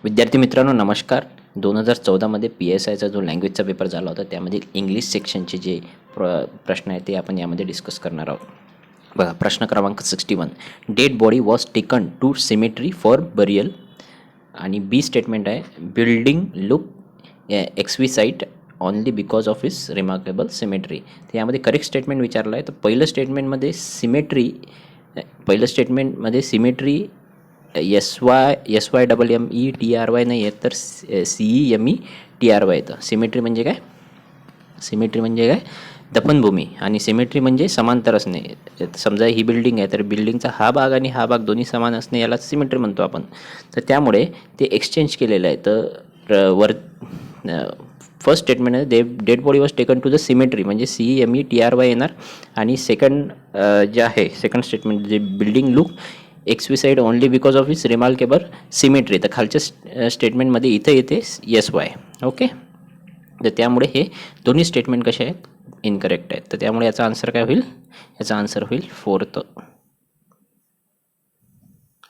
विद्यार्थी मित्रांनो नमस्कार. 2014मध्ये PSIचा जो लँग्वेजचा पेपर झाला होता त्यामध्ये इंग्लिश सेक्शनचे जे प्रश्न आहेत ते आपण यामध्ये डिस्कस करणार आहोत. बघा प्रश्न क्रमांक 61. Dead body was taken to cemetery for burial. आणि बी स्टेटमेंट आहे building look exquisite only because of is remarkable symmetry. तर यामध्ये करेक्ट स्टेटमेंट विचारलं आहे. तर पहिलं स्टेटमेंटमध्ये सिमेट्री SYMMETRY नाही आहे तर CEMETRY येतं. सिमेट्री म्हणजे काय? सिमेट्री म्हणजे काय? दफनभूमी. आणि सिमेट्री म्हणजे समांतर असणे. समजा ही बिल्डिंग आहे तर बिल्डिंगचा हा भाग आणि हा भाग दोन्ही समान असणे याला सिमेट्री म्हणतो आपण. तर त्यामुळे ते एक्सचेंज केलेलं आहे. तर फर्स्ट स्टेटमेंट आहे dead body was taken to the cemetery म्हणजे CEMETRY येणार. आणि सेकंड जे आहे सेकंड स्टेटमेंट जे building look exquisite only because of is remarkable symmetry. तर खालच्या स्टेटमेंटमध्ये इथं येते SY. ओके. तर त्यामुळे हे दोन्ही स्टेटमेंट कसे आहेत? इनकरेक्ट आहेत. तर त्यामुळे याचा आन्सर काय होईल? याचा आन्सर होईल fourth.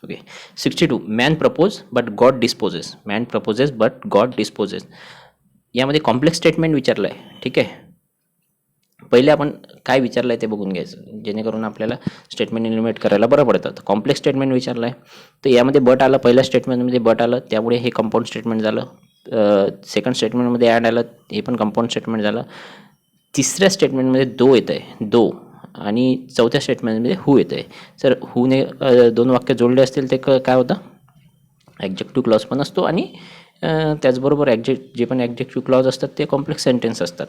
Okay. 62. Man propose but God disposes. Man proposes but God disposes. यामध्ये कॉम्प्लेक्स स्टेटमेंट विचारलं आहे. ठीक आहे. पहिले आपण काय विचारलं आहे ते बघून घ्यायचं जेणेकरून आपल्याला स्टेटमेंट इलिमिनेट करायला बरं पडतं. तर कॉम्प्लेक्स स्टेटमेंट विचारलं आहे. तर यामध्ये बट आलं. पहिल्या स्टेटमेंटमध्ये बट आलं त्यामुळे हे कंपाऊंड स्टेटमेंट झालं. सेकंड स्टेटमेंटमध्ये ॲड आलं हे पण कंपाऊंड स्टेटमेंट झालं. तिसऱ्या स्टेटमेंटमध्ये दो येतं आहे दो. आणि चौथ्या स्टेटमेंटमध्ये हू येतं आहे. जर हूने दोन वाक्य जोडले असतील ते काय होतं? ॲब्जेक्टिव्ह क्लॉज पण असतो आणि त्याचबरोबर जे पण ॲब्जेक्टिव्ह क्लॉज असतात ते कॉम्प्लेक्स सेंटेन्स असतात.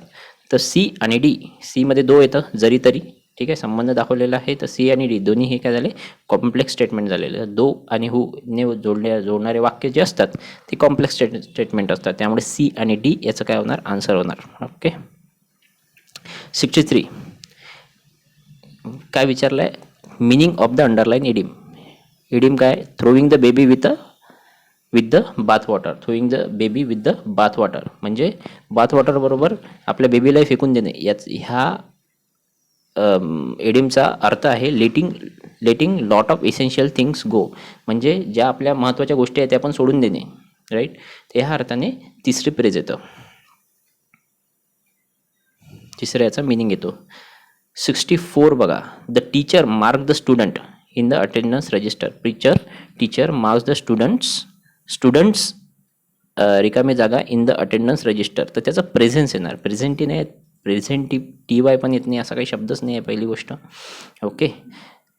तर सी आणि डी. सीमध्ये दो येतं जरी तरी. ठीक आहे. संबंध दाखवलेला आहे. तर सी आणि डी दोन्ही हे काय झाले? कॉम्प्लेक्स स्टेटमेंट झालेले. दो आणि हू ने जोडणारे वाक्य जे असतात ते कॉम्प्लेक्स स्टेटमेंट असतात. त्यामुळे सी आणि डी याचं काय होणार? आन्सर होणार. ओके. 63. काय विचारलं आहे? Meaning of the underline idiom. Idiom काय? Throwing the baby with the bath water. Throwing the baby with the bath water म्हणजे बाथ वॉटर बरोबर आपल्या बेबीलाही फेकून देणे. ह्या एडिमचा अर्थ आहे letting lot of essential things go. म्हणजे ज्या आपल्या महत्त्वाच्या गोष्टी आहेत त्या आपण सोडून देणे. राईट. तर ह्या अर्थाने तिसरी प्रेज येतं. तिसऱ्या याचा मिनिंग येतो. 64 बघा. The teacher mark the student in the attendance register. Teacher marks the students रिकामी जागा इन द अटेंडन्स रजिस्टर. तर त्याचा प्रेझेन्स येणार. प्रेझेंटी नाही येत. TY पण येत नाही. असा काही शब्दच नाही आहे पहिली गोष्ट. ओके.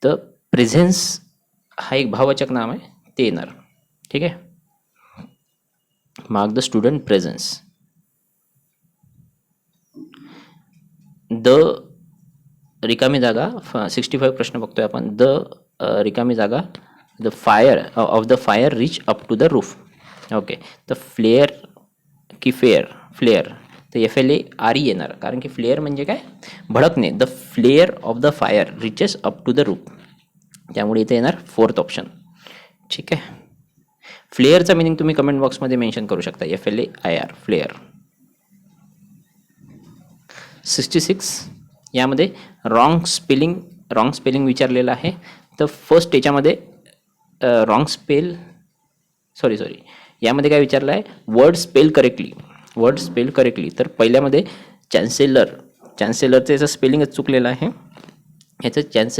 तर प्रेझेन्स हा एक भाववाचक नाम आहे ते येणार. ठीक आहे. Mark the student presence. The रिकामी जागा 65 प्रश्न बघतोय आपण. द रिकामी जागा the fire reach up to the roof. Okay. तर फ्लेअर की फ्लेअर तर FLARE येणार. कारण की फ्लेअर म्हणजे काय? भडकणे. The flare of the fire reaches up to the roof. त्यामुळे इथे येणार फोर्थ ऑप्शन. ठीक आहे. फ्लेअरचा मिनिंग तुम्ही कमेंट बॉक्समध्ये मेन्शन करू शकता. FLAIR flare. 66. यामध्ये रॉंग स्पेलिंग विचारलेलं आहे. तर फर्स्ट याच्यामध्ये यामध्ये काय विचारलं आहे? Word spell correctly. तर पहिल्यामध्ये चॅन्सेलरचं याचं स्पेलिंगच चुकलेलं आहे. याचं चान्स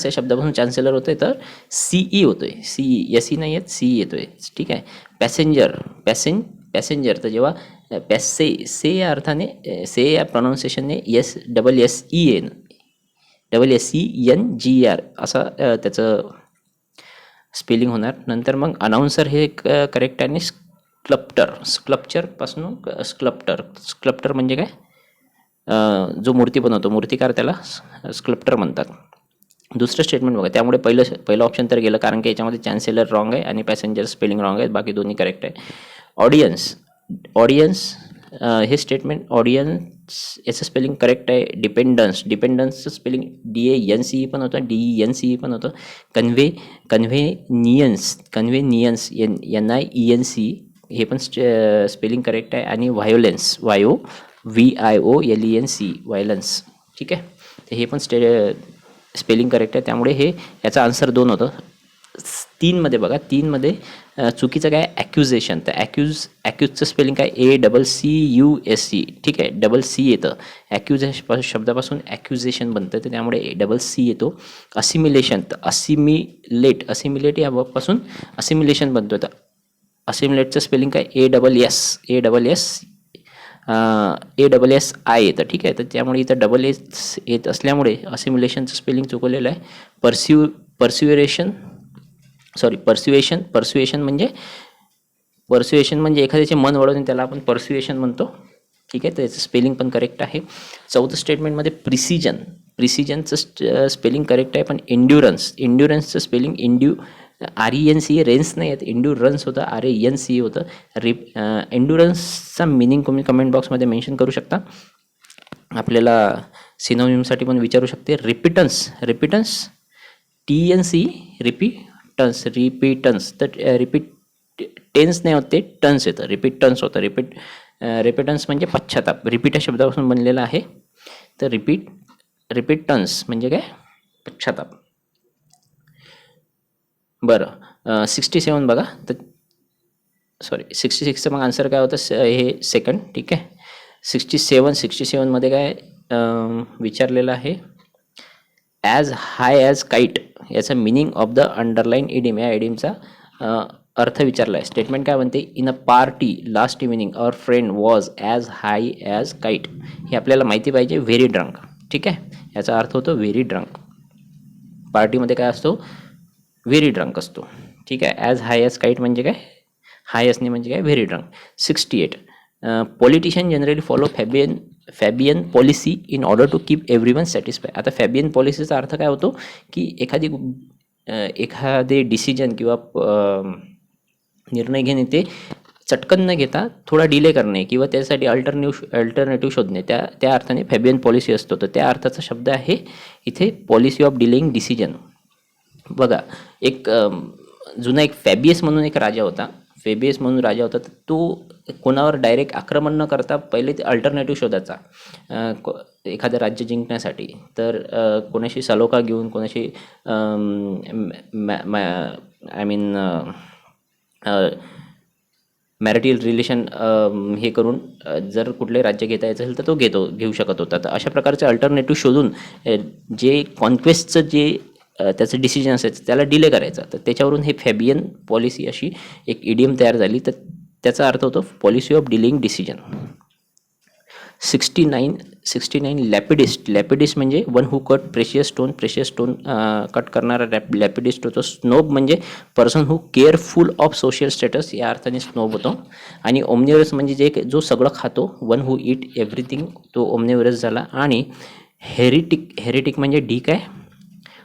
या शब्दापासून चान्सेलर होतोय तर CE होतोय. SE नाही येत CE येतोय. ठीक आहे. पॅसेंजर तर जेव्हा से या अर्थाने से या प्रोनाऊन्सिएशनने SENGR असा त्याचं स्पेलिंग होणार. नंतर मग अनाऊन्सर हे करेक्ट आहे. आणि स्क्लप्टर म्हणजे काय? जो मूर्ती बनवतो मूर्तिकार त्याला स्क्लप्टर म्हणतात. दुसरं स्टेटमेंट बघा. त्यामुळे पहिलं ऑप्शन तर गेलं कारण की याच्यामध्ये चान्सेलर रॉंग आहे आणि पॅसेंजर स्पेलिंग रॉंग आहे. बाकी दोन्ही करेक्ट आहे. ऑडियन्स हे स्टेटमेंट ऑडियन्स याचं स्पेलिंग करेक्ट आहे. डिपेंडन्सचं स्पेलिंग DANCE पण होतं DENCE पण होतं. कन्व्हेनियन्स NIENC हे पण स्पेलिंग करेक्ट आहे. आणि व्हायोलेन्स VIOLENC व्हायलन्स. ठीक आहे. तर हे पण स्पेलिंग करेक्ट आहे, त्यामुळे हे याचा आन्सर 2 होतं. 3मध्ये बघा, 3मध्ये चुकीचं काय, ॲक्युजेशन. तर ॲक्यूजचं स्पेलिंग काय, ACCUSE. ठीक आहे, डबल सी येतं. ॲक्युजेशन शब्दापासून ॲक्युजेशन बनतं, तर त्यामुळे डबल सी येतो. असिमिलेशन, तर असिमिलेट यापासून असिमिलेशन बनतो. तर असिमिलेटचं स्पेलिंग काय, ASSI येतं. ठीक आहे, तर त्यामुळे इथं डबल एस येत असल्यामुळे असिम्युलेशनचं स्पेलिंग चुकवलेलं आहे. पर्स्युएशन म्हणजे एखाद्याचे मन वळवणे, त्याला आपण पर्स्युएशन म्हणतो. ठीक आहे, त्याचं स्पेलिंग पण करेक्ट आहे. 4थं स्टेटमेंटमध्ये प्रिसिजनचं स्पेलिंग करेक्ट आहे, पण इंड्युरन्सचं स्पेलिंग RENC रेन्स नाही आहेत, इंड्युरन्स होतं, RANC होतं. इंड्युरन्सचा मिनिंग तुम्ही कमेंट बॉक्समध्ये मेन्शन करू शकता. आपल्याला सिनोनिमसाठी पण विचारू शकते. रिपिटन्स TNC, रिपीटन्स. तर टेन्स नाही होते, टन्स येतं, रिपीटन्स होतं. रिपीटन्स म्हणजे पश्चाताप, रिपीट या शब्दापासून बनलेला आहे. तर रिपीटन्स म्हणजे काय, पश्चाताप. बरं, 67 बघा. तर 66चं मग आन्सर काय होतं, हे सेकंड. ठीक आहे. 67मध्ये काय विचारलेलं आहे, ॲज हाय ॲज काईट याचा मिनिंग ऑफ द अंडरलाईन इडिम. या इडिमचा अर्थ विचारला आहे. स्टेटमेंट काय म्हणते, in a party last evening our friend was as high as kite. हे आपल्याला माहिती पाहिजे. Very drunk. ठीक आहे, याचा अर्थ होतो व्हेरी ड्रंक. पार्टीमध्ये काय असतो, व्हेरी ड्रंक असतो. ठीक आहे, ॲज हाय ॲज काईट म्हणजे काय, हाय असणे म्हणजे काय, very drunk. 68, politician generally follow Fabian policy in order to keep everyone satisfy. आता फॅबियन पॉलिसीचा अर्थ काय होतो, की एखादे डिसिजन किंवा निर्णय घेणे ते चटकन न घेता थोडा डिले करणे किंवा त्यासाठी अल्टरनेटिव्ह शोधणे, त्या अर्थाने फॅबियन पॉलिसी असतो. तर त्या अर्थाचा शब्द आहे इथे पॉलिसी ऑफ डिलेइंग डिसिजन. बघा, एक जुना एक फॅबियस म्हणून एक राजा होता. तर तो कोणावर डायरेक्ट आक्रमण न करता पहिले ते अल्टरनेटिव्ह शोधायचा एखादं राज्य जिंकण्यासाठी. तर कोणाशी सलोखा घेऊन, कोणाशी मॅरिटल रिलेशन हे करून जर कुठले राज्य घेता यायचं असेल तर तो घेऊ शकत होता. तर अशा प्रकारचे अल्टरनेटिव्ह शोधून जे कॉन्क्वेस्टचं जे त्याचं डिसिजन असायचं त्याला डिले करायचा. तर त्याच्यावरून हे फॅबियन पॉलिसी अशी एक इडियम तयार झाली. तर त्याचा अर्थ होतो पॉलिसी ऑफ डिलेइंग डिसिजन. 69 लॅपिडिस्ट म्हणजे one who cut precious stone cut करणारा लॅपिडिस्ट होतो. स्नोब म्हणजे person who careful of social status, या अर्थाने स्नोब होतो. आणि ओमनिवरस म्हणजे जो सगळं खातो, वन हू इट एव्हरीथिंग, तो ओमनिवरस झाला. आणि हेरिटिक म्हणजे डी काय,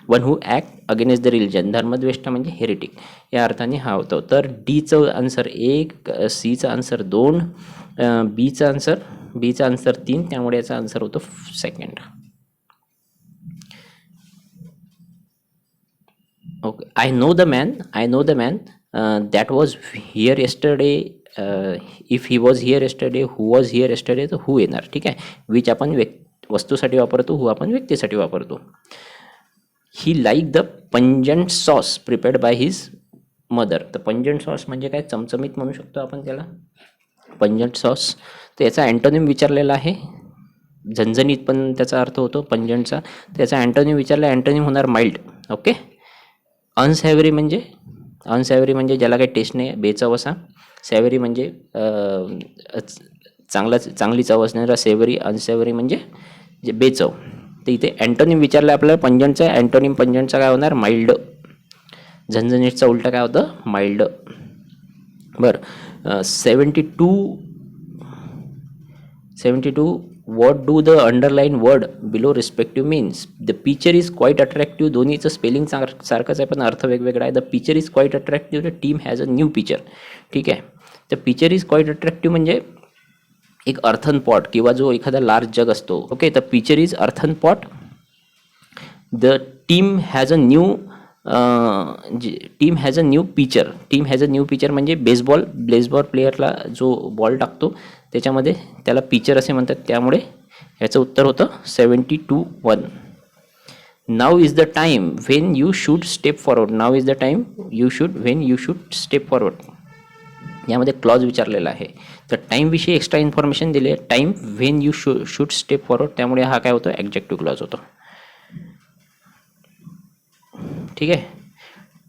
one who act against the religion, धर्मद्वेष्टा म्हणजे हेरिटिक, या अर्थाने हा होतो. तर डीचं आन्सर 1, सीचं आन्सर 2, बीचा आन्सर 3, त्यामुळे याचा आन्सर होतो second. Okay. I know the man that was here yesterday. If he was here yesterday, who was here yesterday, तर हू येणार. ठीक आहे, विच आपण वस्तूसाठी वापरतो, हू आपण व्यक्तीसाठी वापरतो. He like the pungent sauce prepared by his mother. तर पंजंट सॉस म्हणजे काय, चमचमीत म्हणू शकतो आपण त्याला, पंजंट सॉस. तर याचा अँटोनिम विचारलेला आहे. झणझणीत पण त्याचा अर्थ होतो पंजंटचा. त्याचा अँटोनिम विचारला, अँटोनिम होणार माइल्ड. ओके. अनसॅव्हरी म्हणजे ज्याला काही टेस्ट नाही, बेचव असा. सॅव्हरी म्हणजे चांगली चव असणारा सेव्हरी. अनसॅव्हरी म्हणजे जे बेचव. तर इथे अँटोनिम विचारलं आपल्याला पंजंटचा. अँटोनिम पंजंटचा काय होणार, माइल्ड. झणझणीटचा उलटा काय होतं, माइल्ड. बरं, 72 what do the underline word below respective means. The picture is quite attractive. दोन्हीचं स्पेलिंग सारखंच आहे पण अर्थ वेगवेगळा आहे. The picture is quite attractive, the team has a new picture. ठीक आहे, तर पिक्चर इज क्वाईट अट्रॅक्टिव्ह म्हणजे एक अर्थन पॉट किंवा जो एखादा लार्ज जग असतो. ओके, तर picture is earthen pot. The team has a new picture म्हणजे बेसबॉल प्लेयरला जो बॉल टाकतो त्याच्यामध्ये त्याला पिक्चर असे म्हणतात. त्यामुळे याचं उत्तर होतं 72-1. Now is the time when you should step forward. Now is the time when you should step forward. यामध्ये क्लॉज विचारलेला आहे. तर टाईमविषयी एक्स्ट्रा इन्फॉर्मेशन दिली आहे. Time when you should step forward, त्यामुळे हा काय होतो, ॲडजेक्टिव्ह क्लॉज होतो. ठीक आहे.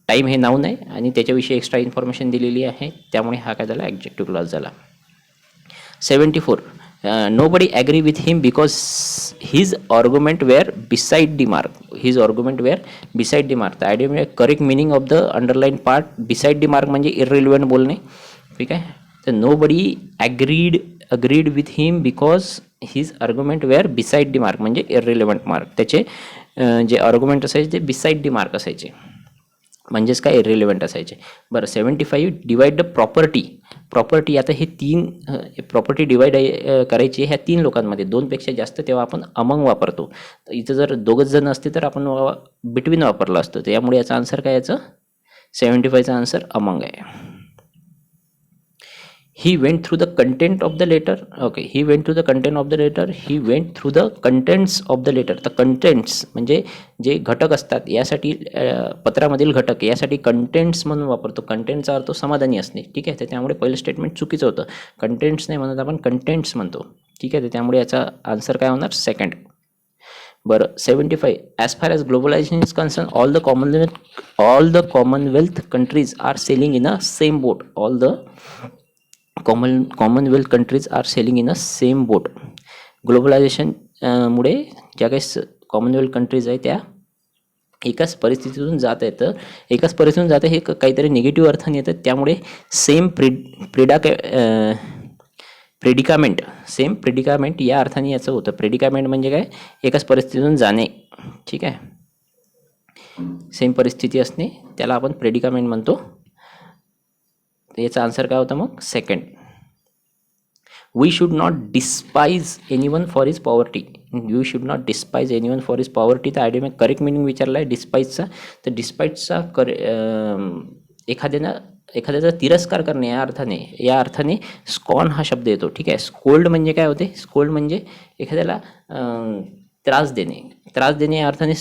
टाईम हे नाऊन आहे आणि त्याच्याविषयी एक्स्ट्रा इन्फॉर्मेशन दिलेली आहे, त्यामुळे हा काय झाला, ॲडजेक्टिव्ह क्लॉज झाला. 74. Nobody agree with him because his argument were beside the mark. His argument were beside the mark. The idea correct meaning of the underlined part beside the mark म्हणजे irrelevant बोलणे. ठीक आहे. तर nobody agreed with him because his argument were beside the mark म्हणजे irrelevant mark. त्याचे जे argument असायचे ते beside the mark असायचे, म्हणजेच काय, इरिलेव्हंट असायचे. बरं. 75. Divide the property. प्रॉपर्टी, आता हे तीन प्रॉपर्टी डिवाइड करायची ह्या तीन लोकांमध्ये, दोनपेक्षा जास्त, तेव्हा आपण अमंग वापरतो. इथं जर दोघंच जण असते तर आपण बिटवीन वापरलं असतं. त्यामुळे याचा आन्सर काय, याचं 75चा आन्सर अमंग आहे. He went through the content of the letter. Okay, he went through the content of the letter. He went through the contents of the letter. The contents म्हणजे जे घटक असतात, यासाठी पत्रामधील घटक, यासाठी कंटेंट्स म्हणून वापरतो. कंटेंटचा अर्थ समाधानी असणे. ठीक आहे. तर त्यामुळे पहिलं स्टेटमेंट चुकीचं होतं. कंटेंट्स नाही म्हणत, आपण कंटेंट्स म्हणतो. ठीक आहे. तर त्यामुळे याचा आन्सर काय होणार, सेकंड. बरं. 75. As far as globalisation is concern, all the Commonwealth countries are sailing in a same boat. All the Commonwealth countries are sailing in a same boat. Globalisation मुळे ज्या काही कॉमनवेल्थ कंट्रीज आहे त्या एकाच परिस्थितीतून जात आहेत. तर एकाच परिस्थितीतून जातं हे काहीतरी निगेटिव्ह अर्थाने येतं, त्यामुळे सेम प्रेडिकामेंट या अर्थाने याचं होतं. प्रेडिकामेंट म्हणजे काय, एकाच परिस्थितीतून जाणे. ठीक आहे. सेम परिस्थिती असणे त्याला आपण प्रेडिकामेंट म्हणतो. याचा आन्सर काय होता मग, second. We should not despise anyone for his poverty. You should not despise anyone for his poverty. तर आयडिया करेक्ट मिनिंग विचारला आहे डिस्पाइजचा. तर डिस्पाइजचा एखाद्याचा तिरस्कार करणे या अर्थाने स्कॉन हा शब्द येतो. ठीक आहे. स्कोल्ड म्हणजे काय होते, स्कोल्ड म्हणजे एखाद्याला त्रास देणे या अर्थाने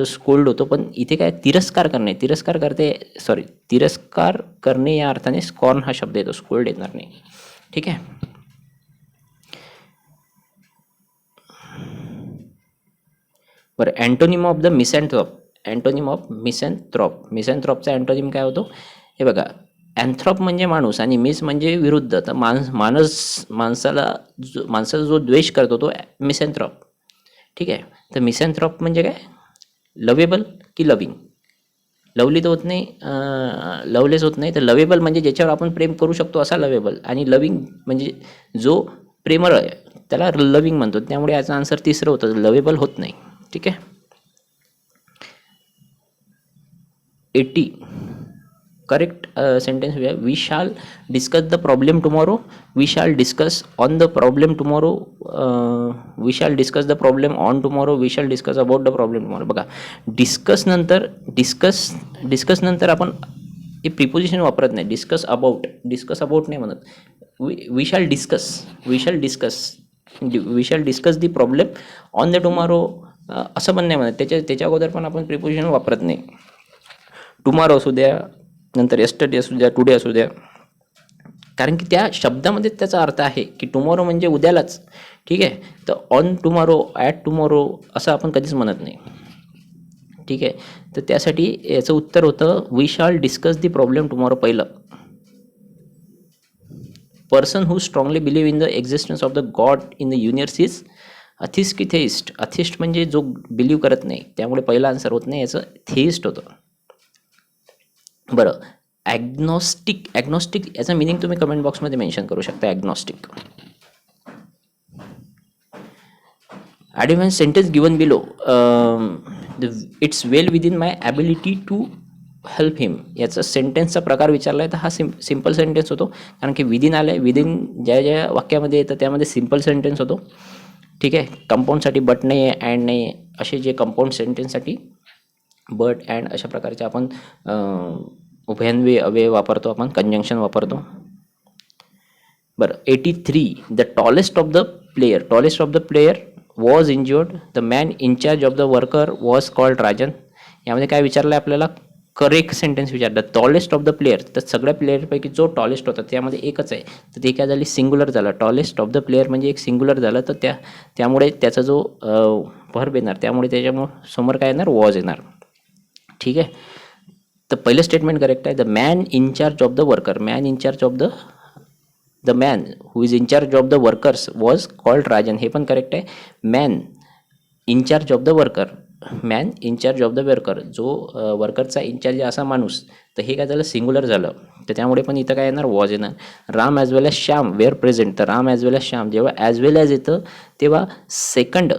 स्कोल्ड होतो. पण इथे काय, तिरस्कार करणे या अर्थाने स्कॉर्न हा शब्द येतो, स्कोल्ड येणार नाही. ठीक आहे. बरं. Antonym of the misanthrope. मिसॅन्थ्रॉपचा अँटोनिम काय होतो, हे बघा. अँथ्रॉप म्हणजे माणूस आणि मिस म्हणजे विरुद्ध. तर माणसाचा जो द्वेष करतो तो मिसॅन्थ्रॉप. ठीक आहे. तर मिसॅन्थ्रॉप म्हणजे काय, लवेबल की लविंग. लवली तर होत नाही, लवलेस होत नाही. तर लवेबल म्हणजे ज्याच्यावर आपण प्रेम करू शकतो असा लवेबल, आणि लविंग म्हणजे जो प्रेमळ आहे त्याला लविंग म्हणतो. त्यामुळे याचा आन्सर तिसरं होतं, लवेबल होत नाही. ठीक आहे. 80. Correct sentence. We shall discuss the problem tomorrow. We shall discuss on the problem tomorrow. We shall discuss the problem on tomorrow. We shall discuss about the problem tomorrow. बघा, discuss नंतर आपण हे preposition वापरत नाही. Discuss about नाही म्हणत. We shall discuss the problem on the tomorrow असं पण नाही म्हणत. त्याच्या अगोदर पण आपण प्रिपोजिशन वापरत नाही. टुमॉरो असू द्या, नंतर येस्टरडे असू द्या, टुडे असू द्या, कारण की त्या शब्दामध्ये त्याचा अर्थ आहे की टुमॉरो म्हणजे उद्यालाच. ठीक आहे. तर ऑन टुमॉरो, ॲट टुमॉरो असं आपण कधीच म्हणत नाही. ठीक आहे. तर त्यासाठी याचं उत्तर होतं, we shall discuss the problem tomorrow. पहिलं, person who strongly believe in the existence of the God in the universe is atheist की थेइस्ट. अथिस्ट म्हणजे जो बिलीव्ह करत नाही, त्यामुळे पहिला आन्सर होत नाही, याचं थेइस्ट होतं. बरं. ॲग्नॉस्टिक याचा मिनिंग तुम्ही कमेंट बॉक्समध्ये मेन्शन करू शकता. Agnostic. Advance sentence given below. It's well within my ability to help him. याचा सेंटेन्सचा प्रकार विचारला आहे, तर हा सिम्पल सेंटेन्स होतो, कारण की विदिन आलं आहे. विदिन ज्या वाक्यामध्ये येतं त्यामध्ये सिम्पल सेंटेन्स होतो. ठीक आहे. कंपाऊंडसाठी बट नाही आहे, अँड नाही आहे. असे जे कंपाऊंड सेंटेन्ससाठी बट, अँड अशा प्रकारचे आपण उभयान्वयी अव्यय वापरतो, आपण कंजंक्शन वापरतो. बरं. 83. The tallest of the player was injured, the man in charge of the worker was called Rajan. यामध्ये काय विचारलं आहे आपल्याला, करेक्ट सेंटेन्स विचारलं. टॉलेस्ट ऑफ द प्लेयर, तर सगळ्या प्लेयरपैकी जो टॉलेस्ट होता त्यामध्ये एकच आहे, तर ते काय झाली, सिंग्युलर झालं. टॉलेस्ट ऑफ द प्लेयर म्हणजे एक सिंग्युलर झालं, तर त्यामुळे त्याचा जो व्हर्ब येणार, त्यामुळे त्याच्यामुळं समोर काय येणार, वॉज येणार. ठीक आहे, तर पहिलं स्टेटमेंट करेक्ट आहे. The man in charge of the worker, man in charge of the man who is in charge of the workers was called Rajan, हे पण करेक्ट आहे. Man in charge of the worker, man in charge of the worker, जो वर्करचा in charge असा माणूस, तर हे काय झालं, सिंग्युलर झालं, तर त्यामुळे पण इथं काय येणार, वॉज येणार. राम ॲज वेल एज श्याम वेअर प्रेझेंट, तर राम ॲज वेल एज श्याम, जेव्हा ॲज वेल एज येतं तेव्हा सेकंड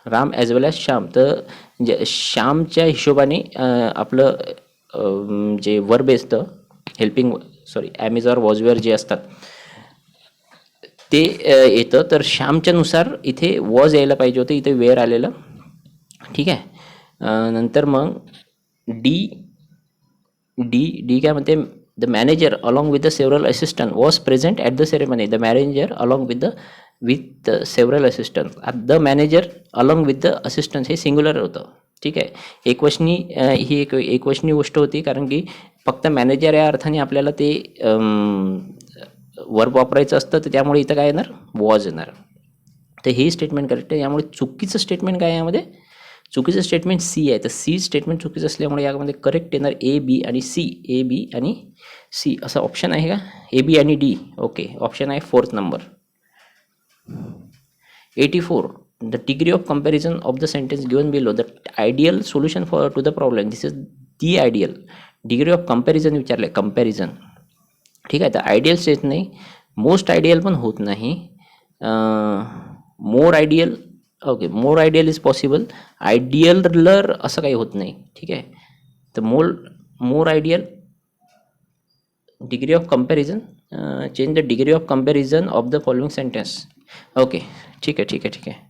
राम ॲज वेल एज श्याम, तर श्यामच्या हिशोबाने आपलं जे वर्ब असतं हेल्पिंग ॲमिज ऑर वॉज वेअर जे असतात ते येतं, तर श्यामच्या नुसार इथे वॉज यायला पाहिजे होतं, इथे वेअर आलेलं. ठीक आहे, नंतर मग डी डी डी काय म्हणते, the manager along with the several assistant was present at the ceremony, the manager along with several assistant, the manager along with the assistant हे सिंग्युलर होतं. ठीक आहे, एकवचनी ही एकवचनी गोष्ट होती, कारण की फक्त मॅनेजर या अर्थाने आपल्याला ते वर्ब वापरायचं असतं, तर त्यामुळे इथं काय येणार, वॉज येणार. तर हे स्टेटमेंट करेक्ट आहे. यामुळे चुकीचं स्टेटमेंट काय आहे यामध्ये, चुकीचं स्टेटमेंट सी आहे, तर सी स्टेटमेंट चुकीचं असल्यामुळे यामध्ये करेक्ट येणार ए बी आणि सी, ए बी आणि सी असं ऑप्शन आहे का, ए बी आणि डी. ओके, ऑप्शन आहे 4th number. 84, the degree of comparison of the sentence given below, the ideal solution for to the problem, this is the ideal. Degree of comparison विचारलं, comparison. ठीक आहे, तर ideal state नाही, most ideal पण होत नाही, more ideal, okay, more ideal is possible, idealer असं काही होत नाही. ठीक आहे, तर more ideal, degree of comparison, change the degree of comparison of the following sentence. Okay, ठीक आहे, ठीक आहे, ठीक आहे.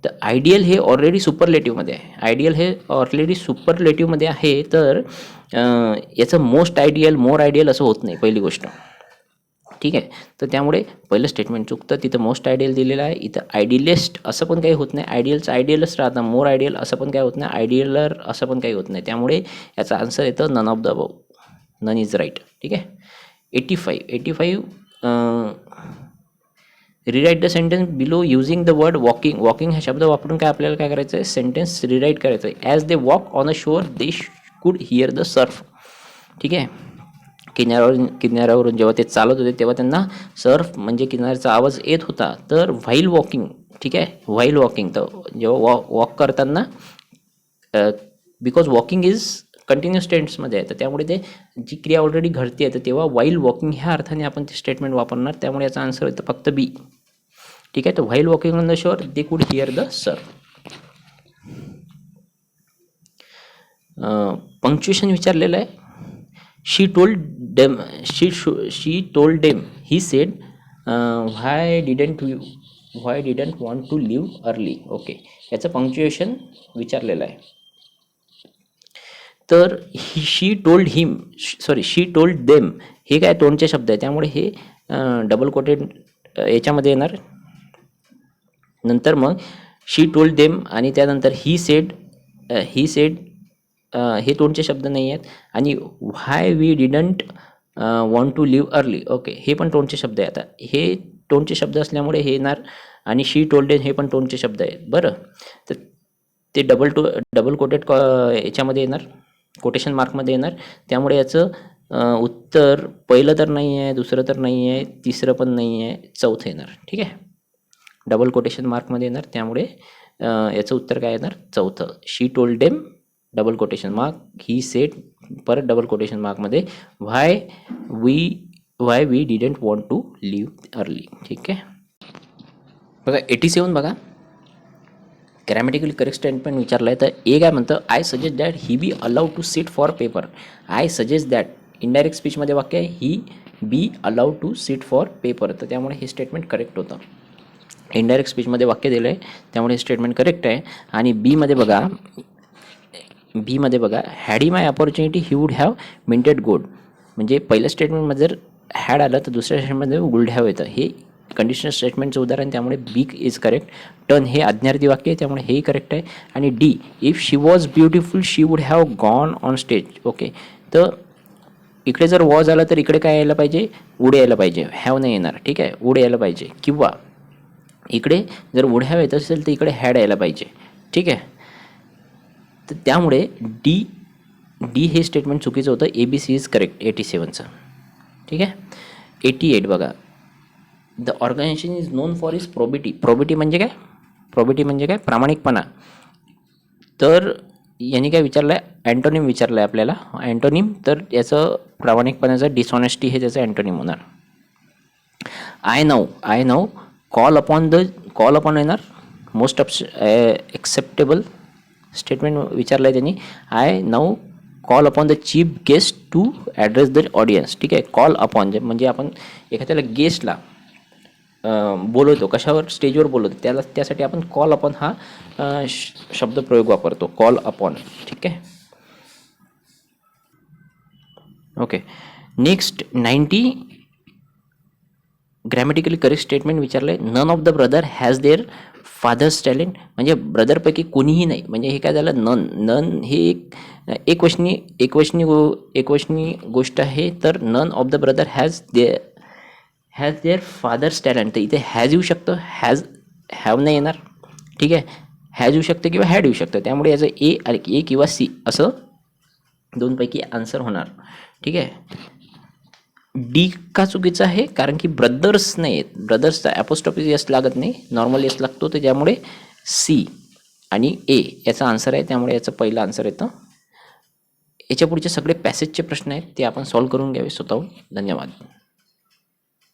तर आयडियल हे ऑलरेडी सुपरलेटिव्हमध्ये आहे, आयडियल हे ऑलरेडी सुपरलेटिव्हमध्ये आहे, तर याचं मोस्ट आयडियल, मोर आयडियल असं होत नाही, पहिली गोष्ट. ठीक आहे, तर त्यामुळे पहिलं स्टेटमेंट चुकतं, तिथं मोस्ट आयडियल दिलेलं आहे, इथं आयडियलिस्ट असं पण काही होत नाही, आयडियलचं आयडियलच राहतं, मोर आयडियल असं पण काही होत नाही, आयडियलर असं पण काही होत नाही, त्यामुळे याचा आन्सर येतं none of the above, none is right. ठीक आहे, 85 rewrite the sentence below using the word walking. Walking हा शब्द वापरून काय आपल्याला काय करायचं आहे, सेंटेन्स रिराईट करायचं आहे. As they walk on a shore they could here the Surf. ठीक आहे, किनाऱ्यावरून जेव्हा ते चालत होते तेव्हा त्यांना सर्फ म्हणजे किनाऱ्याचा आवाज येत होता. तर व्हाईल वॉकिंग, ठीक आहे, व्हाईल वॉकिंग, तर जेव्हा वॉक करताना, बिकॉज वॉकिंग इज कंटिन्युअस टेन्समध्ये आहे, तर त्यामुळे ते जी क्रिया ऑलरेडी घडते आहे, तर तेव्हा व्हाईल वॉकिंग ह्या अर्थाने आपण ते स्टेटमेंट वापरणार, त्यामुळे याचा आन्सर येतं फक्त बी. ठीक आहे, तर while walking on the shore they could here the Surf. Punctuation विचारलेलं आहे. शी टोल्ड डेम, she told them, he said why didn't want to leave early. Okay, याचं पंक्च्युएशन विचारलेलं आहे. तर she told him, she told them, हे काय तोंडचे शब्द आहे, त्यामुळे हे डबल कोटेड याच्यामध्ये येणार. नंतर मग शी टोल्ड देम आणि त्यानंतर ही सेड हे तोंडचे शब्द नाही आहेत. आणि why we didn't want to leave early, okay, हे पण तोंडचे शब्द आहे. आता हे तोंडचे शब्द असल्यामुळे हे येणार, आणि शी टोल्ड देम हे पण तोंडचे शब्द आहेत. बरं, तर ते डबल कोटेड याच्यामध्ये येणार, कोटेशन मार्कमध्ये येणार, त्यामुळे याचं उत्तर पहिलं तर नाही आहे, दुसरं तर नाही आहे, तिसरं पण नाही आहे, चौथं येणार. ठीक आहे, डबल कोटेशन मार्कमध्ये येणार, त्यामुळे याचं उत्तर काय येणार, चौथं. She told them double quotation mark, he said परत डबल कोटेशन मार्कमध्ये, why we didn't want to leave early. ठीक आहे, बघा 87 बघा, ग्रॅमॅटिकली करेक्ट स्टेटमेंट विचारलं आहे. तर ए काय म्हणतं, I suggest that he be allowed to sit for paper. I suggest that, indirect स्पीचमध्ये वाक्य आहे, he be allowed to sit for paper, तर त्यामुळे हे स्टेटमेंट करेक्ट होतं. इनडायरेक्ट स्पीचमध्ये वाक्य दिलं आहे, त्यामुळे हे स्टेटमेंट करेक्ट आहे. आणि बीमध्ये बघा, had he my opportunity he would have minted गोड, म्हणजे पहिल्या स्टेटमेंटमध्ये जर हॅड आलं तर दुसऱ्या स्टेटमेंटमध्ये वुड हॅव येतं, हे कंडिशनल स्टेटमेंटचं उदाहरण, त्यामुळे बी इज करेक्ट. टर्न हे आज्ञार्थी वाक्य आहे, त्यामुळे हेही करेक्ट आहे. आणि D, if she was beautiful she would have gone on stage. Okay, तर इकडे जर वॉज आला तर इकडे काय यायला पाहिजे, वूड यायला पाहिजे, हॅव नाही येणार. ठीक आहे, वूड यायला पाहिजे. किंवा इकडे जर वूड हॅव येत असेल तर इकडे हॅड यायला पाहिजे. ठीक आहे, तर त्यामुळे डी हे स्टेटमेंट चुकीचं होतं. ABC इज करेक्ट 87चं. ठीक आहे. 88 बघा, the organisation is known for is probity. Probity म्हणजे काय, प्रोबिटी म्हणजे काय, प्रामाणिकपणा. तर यांनी काय विचारलं आहे, अँटोनिम विचारलं आहे आपल्याला, अँटोनिम. तर याचं प्रामाणिकपणाचं डिसऑनेस्टी हे त्याचं अँटोनिम होणार. आय नाऊ कॉल अपॉन येणार, मोस्ट एक्सेप्टेबल स्टेटमेंट विचारलं आहे त्यांनी. I now call upon the chief guest to address the audience. ठीक आहे, कॉल अपॉन म्हणजे आपण एखाद्याला गेस्टला बोलवतो, कशावर, स्टेजवर बोलवतो, त्यासाठी आपण कॉल अपॉन हा शब्दप्रयोग वापरतो, कॉल अपॉन. ठीक आहे. Okay, next 90 grammatically correct statement विचारलं आहे. None of the brother has their father's talent. म्हणजे ब्रदरपैकी कोणीही नाही. म्हणजे हे काय झालं, नन हे एकवचनी गोष्ट आहे. तर none of the brother has their father's talent. तर इथे हॅज येऊ शकतं, हॅव नाही येणार. ठीक आहे, हॅज येऊ शकतं किंवा हॅड येऊ शकतं. त्यामुळे याचं ए किंवा सी असं दोनपैकी आन्सर होणार. ठीक आहे. डी का चुकीचं आहे, कारण की ब्रदर्स नाही आहेत, ब्रदर्सचा ॲपोस्ट्रॉफी एस लागत नाही, नॉर्मल एस लागतो. तर त्यामुळे सी आणि ए याचा आन्सर आहे. त्यामुळे याचं पहिलं आन्सर येतं. याच्या पुढचे सगळे पॅसेजचे प्रश्न आहेत ते आपण सॉल्व्ह करून घ्यावे स्वतःहून. धन्यवाद.